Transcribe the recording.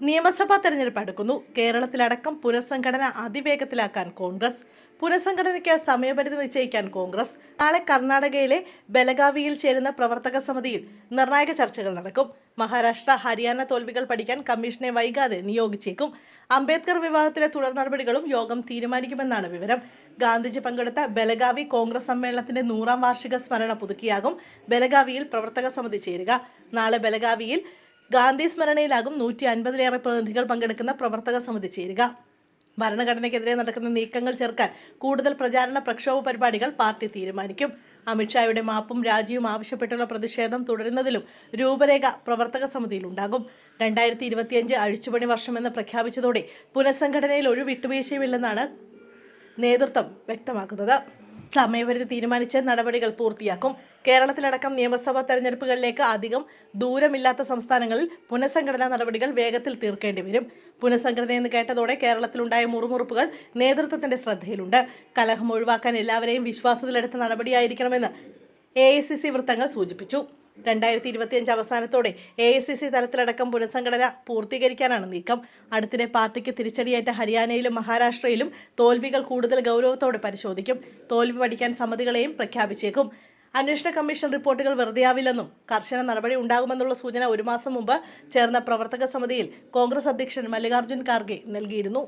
നിയമസഭാ തെരഞ്ഞെടുപ്പ് അടുക്കുന്നു. കേരളത്തിലടക്കം പുനഃസംഘടന അതിവേഗത്തിലാക്കാൻ കോൺഗ്രസ്. പുനഃസംഘടനയ്ക്ക് സമയപരിധി നിശ്ചയിക്കാൻ കോൺഗ്രസ്. നാളെ കർണാടകയിലെ ബലഗാവിയിൽ ചേരുന്ന പ്രവർത്തക സമിതിയിൽ നിർണായക ചർച്ചകൾ നടക്കും. മഹാരാഷ്ട്ര, ഹരിയാന തോൽവികൾ പഠിക്കാൻ കമ്മീഷനെ വൈകാതെ നിയോഗിച്ചേക്കും. അംബേദ്കർ വിവാദത്തിലെ തുടർ നടപടികളും യോഗം തീരുമാനിക്കുമെന്നാണ് വിവരം. ഗാന്ധിജി പങ്കെടുത്ത ബലഗാവി കോൺഗ്രസ് സമ്മേളനത്തിന്റെ 100ാം വാർഷിക സ്മരണ പുതുക്കിയാകും ബലഗാവിയിൽ പ്രവർത്തക സമിതി ചേരുക. നാളെ ബലഗാവിയിൽ ഗാന്ധി സ്മരണയിലാകും 150ലേറെ പ്രതിനിധികൾ പങ്കെടുക്കുന്ന പ്രവർത്തക സമിതി ചേരുക. ഭരണഘടനയ്ക്കെതിരെ നടക്കുന്ന നീക്കങ്ങൾ ചെറുക്കാൻ കൂടുതൽ പ്രചാരണ പ്രക്ഷോഭ പരിപാടികൾ പാർട്ടി തീരുമാനിക്കും. അമിത്ഷായുടെ മാപ്പും രാജിയും ആവശ്യപ്പെട്ടുള്ള പ്രതിഷേധം തുടരുന്നതിലും രൂപരേഖ പ്രവർത്തക സമിതിയിലുണ്ടാകും. 2025 അഴിച്ചുപണി വർഷമെന്ന് പ്രഖ്യാപിച്ചതോടെ പുനഃസംഘടനയിൽ ഒരു വിട്ടുവീഴ്ചയുമില്ലെന്നാണ് നേതൃത്വം വ്യക്തമാക്കുന്നത്. സമയപരിധി തീരുമാനിച്ച് നടപടികൾ പൂർത്തിയാക്കും. കേരളത്തിലടക്കം നിയമസഭാ തെരഞ്ഞെടുപ്പുകളിലേക്ക് അധികം ദൂരമില്ലാത്ത സംസ്ഥാനങ്ങളിൽ പുനഃസംഘടനാ നടപടികൾ വേഗത്തിൽ തീർക്കേണ്ടി വരും. പുനഃസംഘടനയെന്ന് കേട്ടതോടെ കേരളത്തിലുണ്ടായ മുറുമുറുപ്പുകൾ നേതൃത്വത്തിന്റെ ശ്രദ്ധയിലുണ്ട്. കലഹം ഒഴിവാക്കാൻ എല്ലാവരെയും വിശ്വാസത്തിലെടുത്ത നടപടിയായിരിക്കണമെന്ന് AICC വൃത്തങ്ങൾ സൂചിപ്പിച്ചു. 2025 അവസാനത്തോടെ AICC തലത്തിലടക്കം പുനഃസംഘടന പൂർത്തീകരിക്കാനാണ് നീക്കം. അടുത്തിടെ പാർട്ടിക്ക് തിരിച്ചടിയേറ്റ ഹരിയാനയിലും മഹാരാഷ്ട്രയിലും തോൽവികൾ കൂടുതൽ ഗൗരവത്തോടെ പരിശോധിക്കും. തോൽവി പഠിക്കാൻ സമിതികളെയും പ്രഖ്യാപിച്ചേക്കും. അന്വേഷണ കമ്മീഷൻ റിപ്പോർട്ടുകൾ വെറുതെയാവില്ലെന്നും കർശന നടപടി ഉണ്ടാകുമെന്നുള്ള സൂചന 1 മാസം മുമ്പ് ചേർന്ന പ്രവർത്തക സമിതിയിൽ കോൺഗ്രസ് അധ്യക്ഷൻ മല്ലികാർജ്ജുൻ ഖാർഗെ നൽകിയിരുന്നു.